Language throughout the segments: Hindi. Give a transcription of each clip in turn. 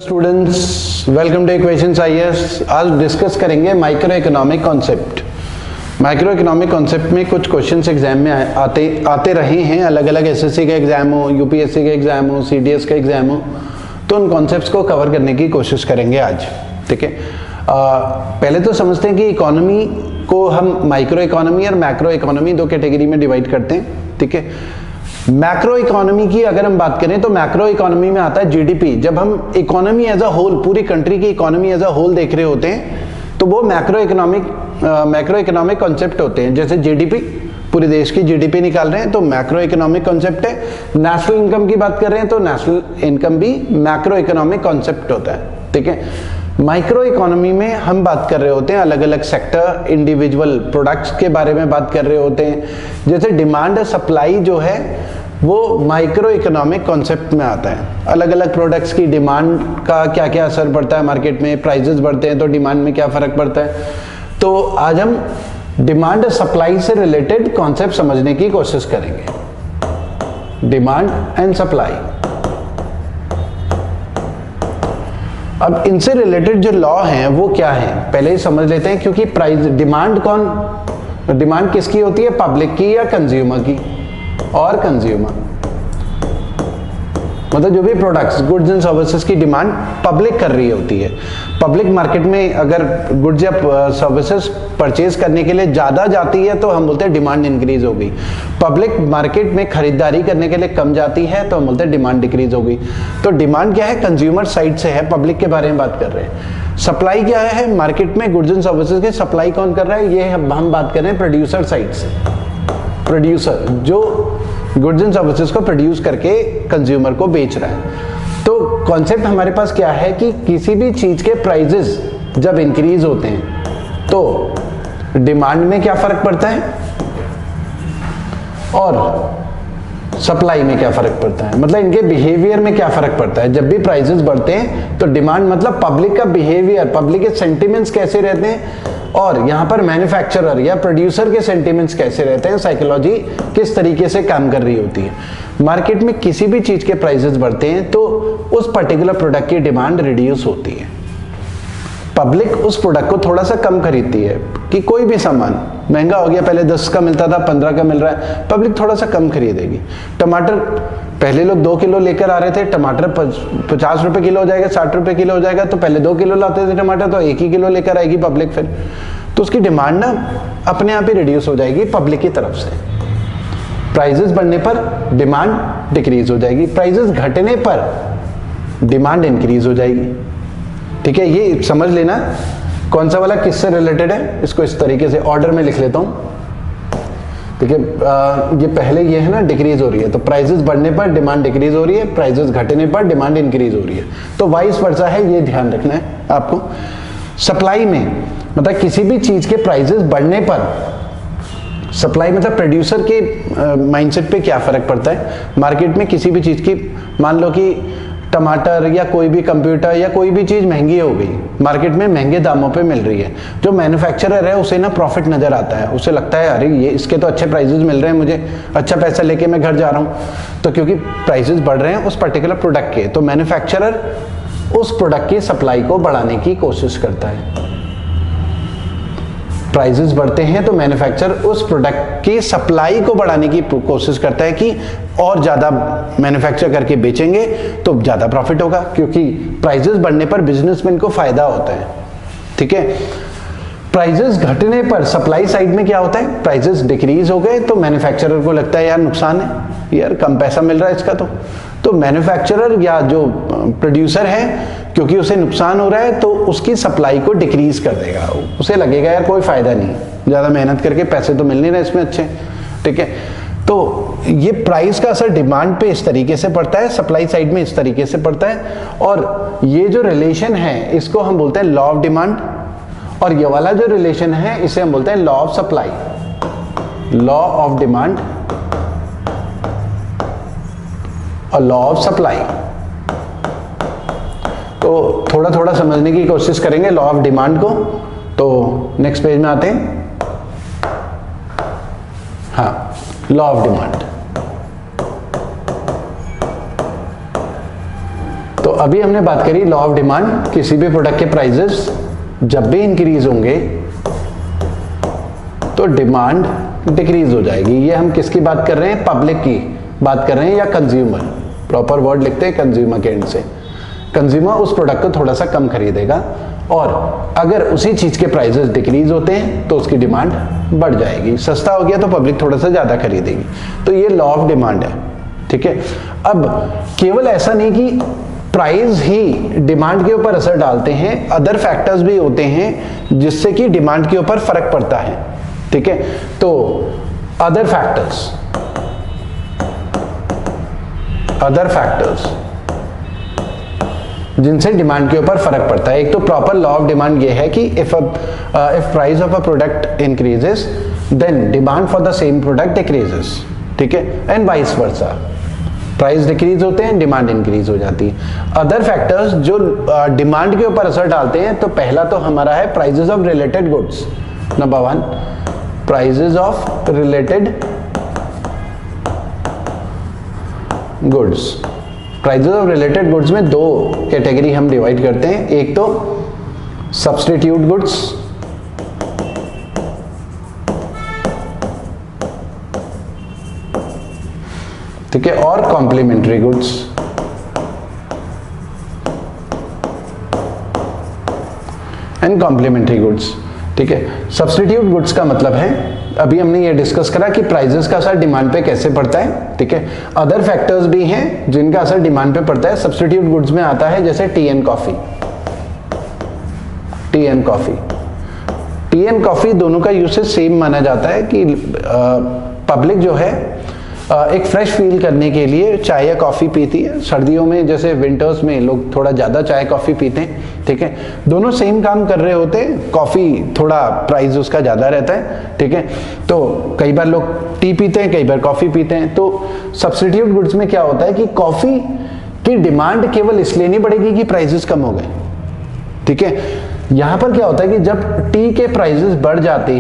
Students, welcome two equations IAS. आज डिस्कस करेंगे micro economic concept. Micro economic concept में कुछ क्वेश्चंस एग्जाम में आते रहे हैं। अलग अलग एसएससी का एग्जाम हो, यूपीएससी का एग्जाम हो, सीडीएस का एग्जाम हो, तो उन कॉन्सेप्ट्स को कवर करने की कोशिश करेंगे आज। ठीक है, पहले तो समझते हैं कि इकोनॉमी को हम माइक्रो इकोनॉमी और मैक्रो इकोनॉमी दो कैटेगरी में डिवाइड करते हैं। ठीक है, मैक्रो इकोनॉमी की अगर हम बात करें तो मैक्रो इकोनॉमी में आता है जीडीपी। जब हम इकोनॉमी एज अ होल, पूरी कंट्री की इकोनॉमी एज अ होल देख रहे होते हैं तो वो मैक्रो इकोनॉमिक कॉन्सेप्ट होते हैं। जैसे जीडीपी, पूरे देश की जीडीपी निकाल रहे हैं तो मैक्रो इकोनॉमिक कॉन्सेप्ट है। नेशनल इनकम की बात कर रहे हैं तो नेशनल इनकम भी मैक्रो इकोनॉमिक कॉन्सेप्ट होता है। ठीक है, माइक्रो इकोनॉमी में हम बात कर रहे होते हैं अलग अलग सेक्टर, इंडिविजुअल प्रोडक्ट्स के बारे में बात कर रहे होते हैं। जैसे डिमांड और सप्लाई जो है वो माइक्रो इकोनॉमिक कॉन्सेप्ट में आता है। अलग अलग प्रोडक्ट्स की डिमांड का क्या क्या असर पड़ता है मार्केट में, प्राइसेस बढ़ते हैं तो डिमांड में क्या फर्क पड़ता है। तो आज हम डिमांड और सप्लाई से रिलेटेड कॉन्सेप्ट समझने की कोशिश करेंगे। Demand and supply. अब इनसे रिलेटेड जो लॉ हैं वो क्या है पहले ही समझ लेते हैं, क्योंकि प्राइस डिमांड किसकी होती है, पब्लिक की या कंज्यूमर की। और कंज्यूमर मतलब जो भी प्रोडक्ट्स, गुड्स एंड सर्विसेज की डिमांड पब्लिक कर रही होती है। पब्लिक मार्केट में अगर गुड्स या सर्विसेज परचेज करने के लिए ज्यादा जाती है तो हम बोलते हैं डिमांड इंक्रीज हो गई। पब्लिक मार्केट में खरीदारी करने के लिए कम जाती है तो हम बोलते हैं डिमांड डिक्रीज हो गई। तो डिमांड क्या है, कंज्यूमर साइड से है, पब्लिक के बारे में बात कर रहे हैं। सप्लाई क्या है, मार्केट में गुड्स एंड सर्विसेज की सप्लाई कौन कर रहा है, ये हम बात कर रहे हैं प्रोड्यूसर साइड से। प्रोड्यूसर जो गुड्स एंड सर्विसेज को प्रोड्यूस करके कंज्यूमर को बेच रहा है। तो कॉन्सेप्ट हमारे पास क्या है कि किसी भी चीज के प्राइसेस जब इंक्रीज होते हैं तो डिमांड में क्या फर्क पड़ता है और सप्लाई में क्या फर्क पड़ता है, मतलब इनके बिहेवियर में क्या फर्क पड़ता है। जब भी प्राइसेस बढ़ते हैं तो डिमांड मतलब पब्लिक का बिहेवियर, पब्लिक के सेंटिमेंट्स कैसे रहते हैं, और यहाँ पर मैन्युफैक्चरर या प्रोड्यूसर के सेंटिमेंट्स कैसे रहते हैं, साइकोलॉजी किस तरीके से काम कर रही होती है। मार्केट में किसी भी चीज के प्राइसेस बढ़ते हैं तो उस पर्टिकुलर प्रोडक्ट की डिमांड रिड्यूस होती है। पब्लिक उस प्रोडक्ट को थोड़ा सा कम खरीदती है कि कोई भी सामान महंगा हो गया, पहले 10 का मिलता था 15 का मिल रहा है, पब्लिक थोड़ा सा कम खरीदेगी। टमाटर पहले लोग 2 किलो लेकर आ रहे थे, टमाटर 50 रुपए किलो हो जाएगा, 60 रुपए किलो हो जाएगा, तो पहले 2 किलो लाते थे टमाटर, तो 1 ही किलो लेकर आएगी पब्लिक फिर। तो उसकी डिमांड ना अपने आप ही रिड्यूस हो जाएगी पब्लिक की तरफ से। प्राइसेस बढ़ने पर डिमांड डिक्रीज हो जाएगी, प्राइसेस घटने पर डिमांड इंक्रीज हो जाएगी। ठीक है, ये समझ लेना कौन सा वाला किससे रिलेटेड है। इसको इस तरीके से ऑर्डर में लिख लेता हूं। ठीक है, ये पहले ये है ना, डिक्रीज हो रही है तो प्राइसेस बढ़ने पर डिमांड डिक्रीज हो रही है, प्राइसेस घटने पर डिमांड इंक्रीज हो रही है। तो वाइस वर्सा है, ये ध्यान रखना है आपको। सप्लाई में मतलब किसी भी चीज के प्राइसेस बढ़ने पर, सप्लाई मतलब प्रोड्यूसर के माइंडसेट पे क्या फर्क पड़ता है। मार्केट में किसी भी चीज की, मान लो कि टमाटर या कोई भी कंप्यूटर या कोई भी चीज महंगी हो गई, मार्केट में महंगे दामों पे मिल रही है, जो मैन्युफैक्चरर है उसे ना प्रॉफिट नजर आता है, उसे लगता है अरे ये इसके तो अच्छे प्राइसेस मिल रहे हैं, मुझे अच्छा पैसा लेके मैं घर जा रहा हूँ। तो क्योंकि प्राइसेस बढ़ रहे हैं उस पर्टिकुलर प्रोडक्ट के, तो मैन्युफैक्चरर उस प्रोडक्ट की सप्लाई को बढ़ाने की कोशिश करता है। प्राइसेस बढ़ते हैं तो मैन्युफैक्चरर उस प्रोडक्ट की सप्लाई को बढ़ाने की कोशिश करता है कि और ज्यादा मैन्युफैक्चर करके बेचेंगे तो ज्यादा प्रॉफिट होगा, क्योंकि प्राइसेस बढ़ने पर बिजनेसमैन को फायदा होता है। ठीक है, प्राइसेस घटने पर सप्लाई साइड में क्या होता है, प्राइसेस डिक्रीज हो गए तो मैन्युफैक्चरर को लगता है यार नुकसान है, यार कम पैसा मिल रहा है इसका। तो मैन्युफैक्चरर या जो प्रोड्यूसर है, क्योंकि उसे नुकसान हो रहा है तो उसकी सप्लाई को डिक्रीज कर देगा। उसे लगेगा यार कोई फायदा नहीं, ज्यादा मेहनत करके पैसे तो मिल नहीं रहे इसमें अच्छे। ठीक है, तो ये प्राइस का असर डिमांड पे इस तरीके से पड़ता है, सप्लाई साइड में इस तरीके से पड़ता है। और ये जो रिलेशन है इसको हम बोलते हैं लॉ ऑफ डिमांड, और ये वाला जो रिलेशन है इसे हम बोलते हैं law of supply, law of demand और लॉ ऑफ सप्लाई। तो थोड़ा थोड़ा समझने की कोशिश करेंगे लॉ ऑफ डिमांड को। तो नेक्स्ट पेज में आते हैं। हाँ, लॉ ऑफ डिमांड। तो अभी हमने बात करी लॉ ऑफ डिमांड, किसी भी प्रोडक्ट के प्राइसेस जब भी इंक्रीज होंगे तो डिमांड डिक्रीज हो जाएगी। ये हम किसकी बात कर रहे हैं? पब्लिक की बात कर रहे हैं या कंज्यूमर, प्रॉपर वर्ड लिखते हैं कंज्यूमर के एंड से। कंज्यूमर उस प्रोडक्ट को थोड़ा सा कम खरीदेगा और अगर उसी चीज के प्राइसेस डिक्रीज होते हैं तो उसकी डिमांड बढ़ जाएगी। सस्ता हो गया तो पब्लिक थोड़ा सा ज्यादा खरीदेगी। तो ये लॉ ऑफ डिमांड है, ठीक है। अब केवल ऐसा नहीं कि प्राइस ही डिमांड के ऊपर असर डालते हैं, अदर फैक्टर्स भी होते हैं जिससे कि डिमांड के ऊपर फर्क पड़ता है, ठीक है। तो अदर फैक्टर्स जिनसे डिमांड के ऊपर फर्क पड़ता है। एक तो प्रॉपर लॉ ऑफ डिमांड ये है कि if price of a product increases then demand for the same product decreases, ठीक है, and vice versa. Price decrease होते हैं, डिमांड इंक्रीज हो जाती है। अदर फैक्टर्स जो डिमांड के ऊपर असर डालते हैं, तो पहला तो हमारा है prices of related goods. Number 1, prices of related goods. Prices of related goods में दो कैटेगरी हम डिवाइड करते हैं। एक तो सब्स्टिट्यूट गुड्स, ठीक है, और complementary goods. And complementary goods, ठीक है। सब्स्टिट्यूट गुड्स का मतलब है, अभी हमने ये डिस्कस करा कि प्राइसेस का असर डिमांड पे कैसे पड़ता है, ठीक है। अदर फैक्टर्स भी हैं जिनका असर डिमांड पे पड़ता है। सब्स्टिट्यूट गुड्स में आता है जैसे टी एंड कॉफी दोनों का यूसेज सेम माना जाता है कि पब्लिक जो है एक फ्रेश फील करने के लिए चाय या कॉफ़ी पीती है। सर्दियों में जैसे विंटर्स में लोग थोड़ा ज़्यादा चाय कॉफ़ी पीते हैं, ठीक है। दोनों सेम काम कर रहे होते हैं, कॉफ़ी थोड़ा प्राइस उसका ज़्यादा रहता है, ठीक है। तो कई बार लोग टी पीते हैं, कई बार कॉफ़ी पीते हैं। तो सब्स्टिट्यूट गुड्स में क्या होता है कि कॉफ़ी की डिमांड केवल इसलिए नहीं बढ़ेगी कि प्राइसेस कम हो गए, ठीक है। यहाँ पर क्या होता है कि जब टी के प्राइसेस बढ़ जाते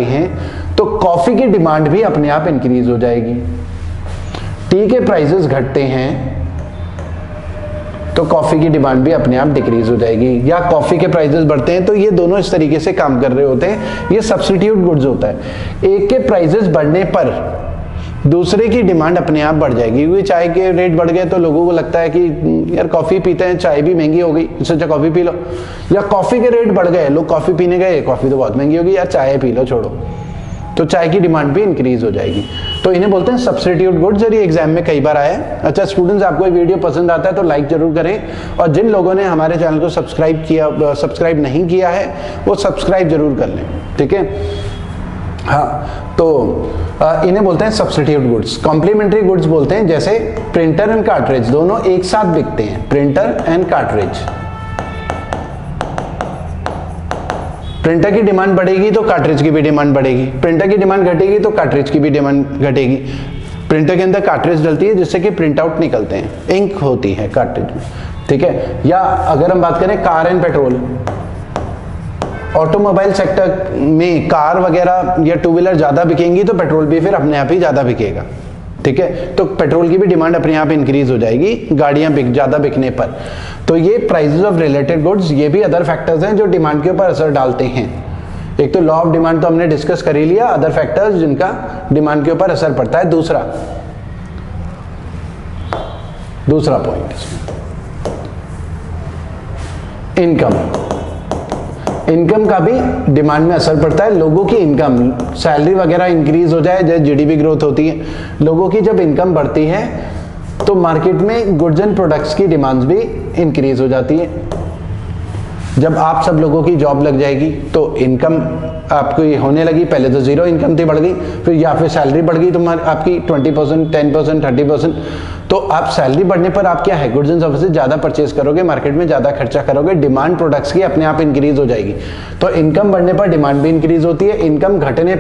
हैं तो कॉफी की डिमांड भी अपने आप इंक्रीज हो जाएगी। टी के प्राइसेस घटते हैं तो कॉफी की डिमांड भी अपने आप डिक्रीज हो जाएगी, या कॉफी के प्राइसेस बढ़ते हैं। तो ये दोनों इस तरीके से काम कर रहे होते हैं। ये सब्स्टिट्यूट गुड्स होता है। एक के प्राइसेस बढ़ने पर दूसरे की डिमांड अपने आप बढ़ जाएगी, क्योंकि चाय के रेट बढ़ गए तो लोगों को लगता है कि यार कॉफी पीते हैं, चाय भी महंगी हो गई, इससे अच्छा कॉफी पी लो। या कॉफी के रेट बढ़ गए, लोग कॉफी पीने गए, कॉफी तो बहुत महंगी होगी, यार चाय पी लो, छोड़ो, तो चाय की डिमांड भी इंक्रीज हो जाएगी। तो इन्हें बोलते हैं सब्स्टिट्यूट गुड्स। और ये एग्जाम में कई बार आया है। अच्छा स्टूडेंट्स, आपको ये वीडियो पसंद आता है तो लाइक जरूर करें, और जिन लोगों ने हमारे चैनल को सब्सक्राइब नहीं किया है वो सब्सक्राइब जरूर कर लें, ठीक है। हाँ, तो इन्हें बोलते हैं सब्स्टिट्यूट गुड्स। कॉम्प्लीमेंट्री गुड्स बोलते हैं जैसे प्रिंटर एंड कार्ट्रिज, दोनों एक साथ बिकते हैं, प्रिंटर एंड कार्ट्रिज। प्रिंटर की डिमांड बढ़ेगी तो कार्ट्रिज की भी डिमांड बढ़ेगी, प्रिंटर की डिमांड घटेगी तो कार्ट्रिज की भी डिमांड घटेगी। प्रिंटर के अंदर कार्ट्रिज डलती है जिससे कि प्रिंट आउट निकलते हैं, इंक होती है कार्ट्रिज में, ठीक है। या अगर हम बात करें car and petrol, automobile sector में कार वगैरह या टू व्हीलर ज्यादा बिकेंगी तो पेट्रोल भी फिर अपने आप ही ज्यादा बिकेगा, ठीक है। तो पेट्रोल की भी डिमांड अपने आप इंक्रीज हो जाएगी गाड़ियां ज्यादा बिकने पर। तो ये प्राइसेस ऑफ रिलेटेड गुड्स, ये भी अदर फैक्टर्स हैं जो डिमांड के ऊपर असर डालते हैं। एक तो लॉ ऑफ डिमांड तो हमने डिस्कस कर ही लिया, अदर फैक्टर्स जिनका डिमांड के ऊपर असर पड़ता है। दूसरा पॉइंट इनकम का भी डिमांड में असर पड़ता है। लोगों की इनकम, सैलरी वगैरह इंक्रीज हो जाए, जैसे जीडीपी ग्रोथ होती है, लोगों की जब इनकम बढ़ती है तो मार्केट में गुड्स एंड प्रोडक्ट्स की डिमांड्स भी इंक्रीज हो जाती है। जब आप सब लोगों की जॉब लग जाएगी तो इनकम आपकी होने लगी, पहले तो जीरो इनकम थी, बढ़ गई, फिर या फिर सैलरी बढ़ गई तो आपकी 20%, 10%, 30%। तो आप सैलरी बढ़ने पर आप क्या है, गुड्स एंड सर्विसेज ज्यादा परचेज करोगे, मार्केट में ज्यादा खर्चा करोगे, डिमांड प्रोडक्ट्स की अपने आप इंक्रीज हो जाएगी। तो इनकम बढ़ने पर डिमांड भी इंक्रीज होती है, इनकम घटने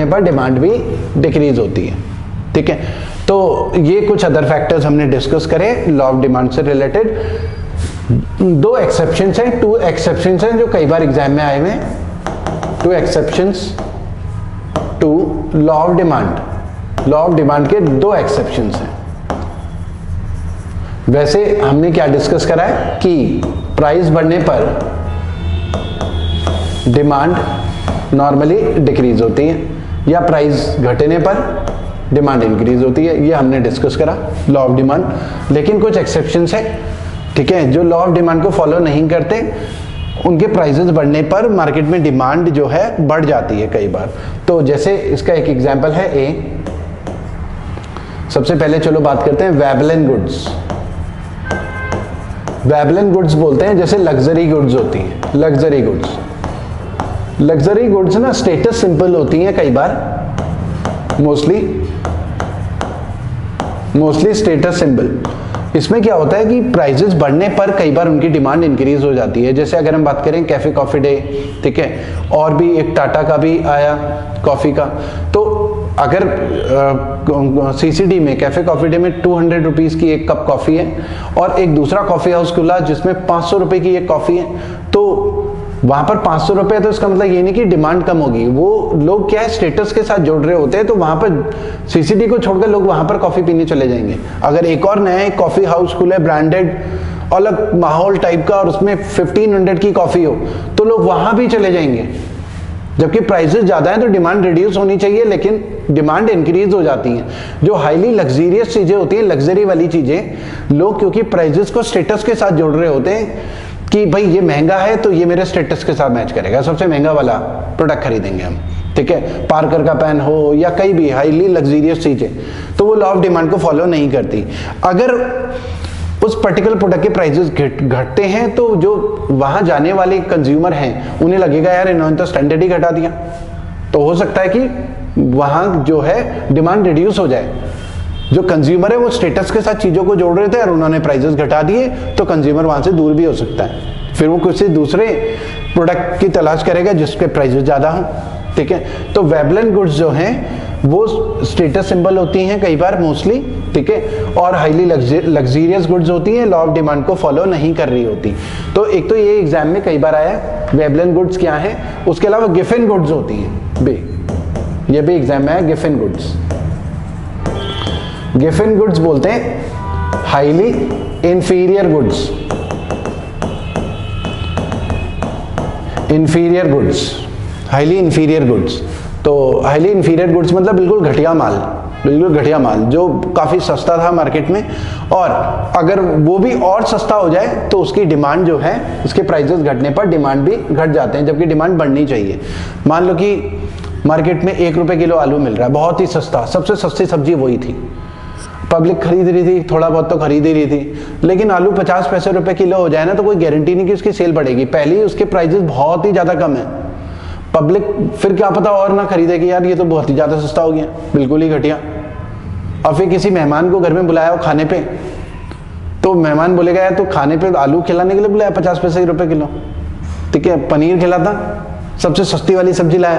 पर डिमांड भी डिक्रीज होती है, ठीक है। तो ये कुछ अदर फैक्टर्स हमने डिस्कस करे लॉ ऑफ डिमांड से रिलेटेड। दो एक्सेप्शंस हैं, 2 एक्सेप्शंस हैं जो कई बार एग्जाम में आए हुए हैं। 2 exceptions to law of demand. Law of demand के 2 एक्सेप्शंस हैं। वैसे हमने क्या डिस्कस करा है कि प्राइस बढ़ने पर डिमांड नॉर्मली डिक्रीज होती है या प्राइस घटने पर डिमांड इंक्रीज होती है, ये हमने डिस्कस करा लॉ ऑफ डिमांड। लेकिन कुछ एक्सेप्शंस है, ठीक है, जो लॉ ऑफ डिमांड को फॉलो नहीं करते उनके प्राइसेस बढ़ने पर मार्केट में डिमांड जो है बढ़ जाती है कई बार। तो जैसे इसका एक एग्जांपल है ए। सबसे पहले चलो बात करते हैं वेबलन गुड्स। वेबलन गुड्स बोलते हैं जैसे लग्जरी गुड्स होती हैं। लग्जरी गुड्स ना स्टेटस सिंबल होती हैं कई बार, मोस्टली स्टेटस सिंबल। इसमें क्या होता है कि प्राइसेस बढ़ने पर कई बार उनकी डिमांड इंक्रीज हो जाती है। जैसे अगर हम बात करें कैफे कॉफी डे, ठीक है, और भी एक टाटा का भी आया कॉफी का, तो अगर सीसीडी में कैफे कॉफी डे में 200 रुपीज की एक कप कॉफी है और एक दूसरा कॉफी हाउस खुला जिसमें 500 रुपए की एक कॉफी है, तो वहां पर 500 रुपए, तो इसका मतलब ये नहीं कि डिमांड कम होगी, वो लोग क्या है स्टेटस के साथ जोड़ रहे होते हैं, तो वहां पर सीसीडी को छोड़कर लोग वहां पर कॉफी पीने चले जाएंगे। अगर एक और नया एक कॉफी हाउस खुले ब्रांडेड अलग माहौल टाइप का और उसमें 1500 की कॉफी हो, तो लोग वहां भी चले जाएंगे। जबकि प्राइसेस ज्यादा हैं तो डिमांड रिड्यूस होनी चाहिए, लेकिन डिमांड इंक्रीज हो जाती है। जो हाईली लग्जरियस चीजें होती हैं, लग्जरी वाली चीजें, लोग क्योंकि प्राइसेस को स्टेटस के साथ जोड़ रहे होते हैं कि भाई ये महंगा है तो ये मेरे स्टेटस के साथ मैच करेगा, सबसे महंगा वाला प्रोडक्ट खरीदेंगे हम, ठीक है, पार्कर का पेन हो या कई भी हाईली लग्जरियस चीजें, तो वो लॉ ऑफ डिमांड को फॉलो नहीं करती। अगर उस पर्टिकुलर प्रोडक्ट के प्राइसेस घटते हैं तो जो वहां जाने वाले कंज्यूमर हैं उन्हें लगेगा यार इन्होंने तो स्टैंडर्ड ही घटा दिया, तो हो सकता है कि वहां जो है डिमांड रिड्यूस हो जाए। जो कंज्यूमर है वो स्टेटस के साथ चीजों को जोड़ रहे थे और उन्होंने प्राइसेस घटा दिए, तो कंज्यूमर वहां से दूर भी हो सकता है, फिर वो किसी दूसरे प्रोडक्ट की तलाश करेगा जिसके प्राइसेस ज्यादा हो, ठीक है। तो वेबलन गुड्स जो हैं वो स्टेटस सिंबल होती हैं कई बार मोस्टली, ठीक है, और हाईली लग्जरियस गुड्स होती हैं, लॉ ऑफ डिमांड को फॉलो नहीं कर रही होती। तो एक तो ये एग्जाम में कई बार आया वेबलन गुड्स क्या है। उसके अलावा गिफिन गुड्स होती हैं बे, ये भी एग्जाम में है गिफिन गुड्स। गिफिन गुड्स बोलते हैं highly inferior goods, inferior goods, highly inferior goods. तो हाईली इंफीरियर गुड्स मतलब बिल्कुल घटिया माल, बिल्कुल घटिया माल जो काफी सस्ता था मार्केट में, और अगर वो भी और सस्ता हो जाए तो उसकी डिमांड जो है, उसके प्राइसेस घटने पर डिमांड भी घट जाते हैं, जबकि डिमांड बढ़नी चाहिए। मान लो कि मार्केट में 1 रुपए किलो आलू मिल रहा है, बहुत ही सस्ता, सबसे सस्ती सब्जी वही थी, पब्लिक खरीद रही थी, थोड़ा बहुत तो खरीद ही रही थी, लेकिन आलू 50 पैसे रुपए किलो हो जाए ना तो कोई गारंटी नहीं कि उसकी सेल बढ़ेगी। पहले ही उसके प्राइसेस बहुत ही ज्यादा कम है, पब्लिक फिर क्या पता और ना खरीदेगी, यार ये तो बहुत ही ज्यादा सस्ता हो गया, बिल्कुल ही घटिया। और फिर किसी मेहमान को घर में बुलाया हो खाने पे, तो मेहमान बोलेगा यार तो खाने पे आलू खिलाने के लिए बुलाया 50 पैसे रुपए किलो, ठीक है, पनीर खिलाता, सबसे सस्ती वाली सब्जी लाया,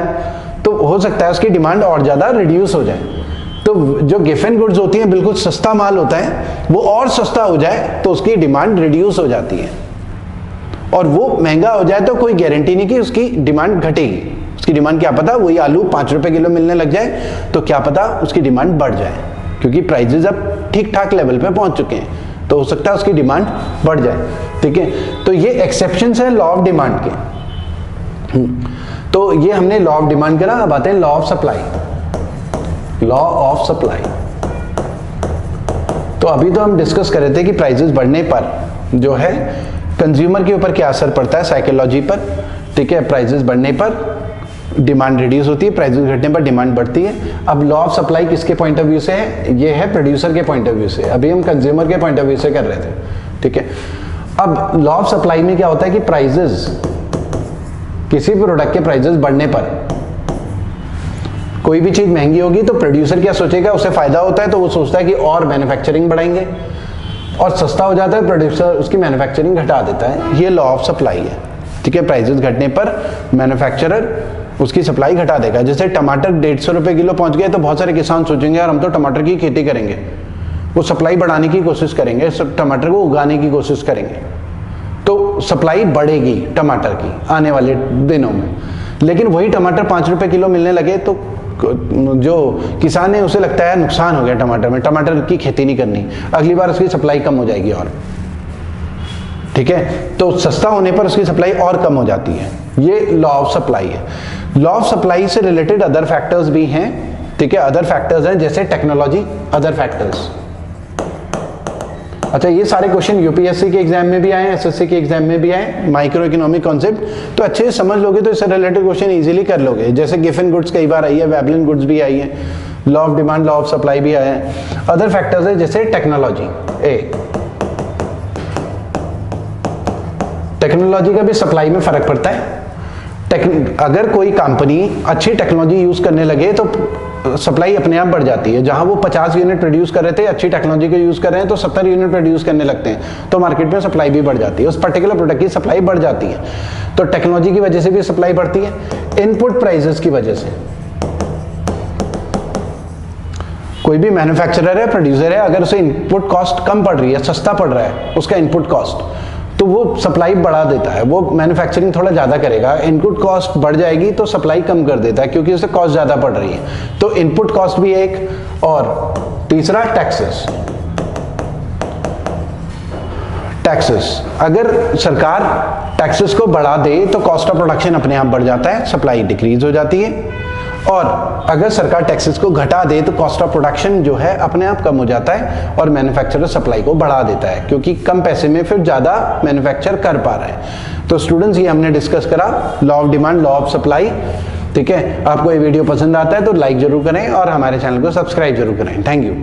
तो हो सकता है उसकी डिमांड और ज्यादा रिड्यूस हो जाए। तो जो गिफिन गुड्स होती हैं बिल्कुल सस्ता माल होता है, वो और सस्ता हो जाए तो उसकी डिमांड रिड्यूस हो जाती है, और वो महंगा हो जाए तो कोई गारंटी नहीं कि उसकी डिमांड घटेगी। उसकी डिमांड क्या पता, वही आलू 5 रुपए किलो मिलने लग जाए तो क्या पता उसकी डिमांड बढ़ जाए, क्योंकि प्राइसेस अब ठीक ठाक लेवल पे पहुंच चुके हैं, तो हो सकता है उसकी डिमांड बढ़ जाए, ठीक है। तो ये एक्सेप्शंस हैं लॉ ऑफ डिमांड के। तो ये हमने लॉ ऑफ डिमांड करा। अब आते हैं law of supply. Law of supply, तो अभी तो हम डिस्कस कर रहे थे कि प्राइसेस बढ़ने पर जो है कंज्यूमर के ऊपर क्या असर पड़ता है, साइकोलॉजी पर, ठीक है। प्राइसेस बढ़ने पर डिमांड रिड्यूस होती है, प्राइसेस घटने पर डिमांड बढ़ती है। अब लॉ ऑफ सप्लाई किसके पॉइंट ऑफ व्यू से है, ये है प्रोड्यूसर के पॉइंट ऑफ व्यू से, अभी हम कंज्यूमर के पॉइंट ऑफ व्यू से कर रहे थे, ठीक है। अब लॉ ऑफ सप्लाई में क्या होता है कि प्राइसेस, किसी प्रोडक्ट के प्राइसेस बढ़ने पर, कोई भी चीज महंगी होगी तो प्रोड्यूसर क्या सोचेगा, उसे फायदा होता है तो वो सोचता है कि और मैन्युफैक्चरिंग बढ़ाएंगे, और सस्ता हो जाता है प्रोड्यूसर उसकी मैन्युफैक्चरिंग घटा देता है। ये लॉ ऑफ सप्लाई है, ठीक है। प्राइसेस घटने पर मैन्युफैक्चरर उसकी सप्लाई घटा देगा। जैसे टमाटर 150 रुपए किलो पहुंच गए तो बहुत सारे किसान सोचेंगे यार हम तो टमाटर की खेती करेंगे, वो सप्लाई बढ़ाने की कोशिश करेंगे, टमाटर को उगाने की कोशिश करेंगे, तो सप्लाई बढ़ेगी टमाटर की आने वाले दिनों में। लेकिन वही टमाटर 5 रुपए किलो मिलने लगे तो जो किसान है उसे लगता है नुकसान हो गया टमाटर में, टमाटर की खेती नहीं करनी, अगली बार उसकी सप्लाई कम हो जाएगी और, ठीक है, तो सस्ता होने पर उसकी सप्लाई और कम हो जाती है। ये लॉ ऑफ सप्लाई है। लॉ ऑफ सप्लाई से रिलेटेड अदर फैक्टर्स भी हैं, ठीक है, अदर फैक्टर्स हैं जैसे टेक्नोलॉजी, अदर फैक्टर्स। अच्छा, ये सारे क्वेश्चन यूपीएससी के एग्जाम में भी आए, एसएससी के एग्जाम में भी आए, माइक्रो इकोनॉमिक कॉन्सेप्ट, तो अच्छे से समझ लोगे तो इससे रिलेटेड क्वेश्चन इजीली कर लोगे। जैसे गिफन गुड्स कई बार आई है, वेबलिन गुड्स भी आई है, law of demand, law of supply भी आया है। अदर फैक्टर्स है जैसे टेक्नोलॉजी, टेक्नोलॉजी का भी सप्लाई में फर्क पड़ता है। अगर कोई कंपनी अच्छी टेक्नोलॉजी यूज करने लगे तो सप्लाई अपने आप बढ़ जाती है। जहां वो 50 यूनिट प्रोड्यूस कर रहे थे, अच्छी टेक्नोलॉजी को यूज कर रहे हैं तो 70 यूनिट प्रोड्यूस करने लगते हैं, तो मार्केट में सप्लाई भी बढ़ जाती है, उस पर्टिकुलर प्रोडक्ट की सप्लाई बढ़ जाती है। तो टेक्नोलॉजी की वजह से भी सप्लाई बढ़ती है, इनपुट प्राइसेस की वजह से। कोई भी मैन्युफैक्चरर है, प्रोड्यूसर है, अगर उसे इनपुट कॉस्ट कम पड़ रही है, सस्ता पड़ रहा है उसका इनपुट कॉस्ट, तो वो सप्लाई बढ़ा देता है, वो मैन्युफैक्चरिंग थोड़ा ज्यादा करेगा, इनपुट कॉस्ट बढ़ जाएगी तो सप्लाई कम कर देता है क्योंकि उसे कॉस्ट ज्यादा पड़ रही है। तो इनपुट कॉस्ट भी एक, और तीसरा टैक्सेस। टैक्सेस, अगर सरकार टैक्सेस को बढ़ा दे तो कॉस्ट ऑफ प्रोडक्शन अपने आप बढ़ जाता है, सप्लाई डिक्रीज हो जाती है, और अगर सरकार टैक्सेस को घटा दे तो कॉस्ट ऑफ प्रोडक्शन जो है अपने आप कम हो जाता है और मैन्युफैक्चरर सप्लाई को बढ़ा देता है क्योंकि कम पैसे में फिर ज़्यादा मैन्युफैक्चर कर पा रहा है। तो स्टूडेंट्स, ये हमने डिस्कस करा law of demand, law of supply, ठीक है। आपको ये वीडियो पसंद आता है तो लाइक जरूर करें और हमारे चैनल को सब्सक्राइब जरूर करें। Thank you.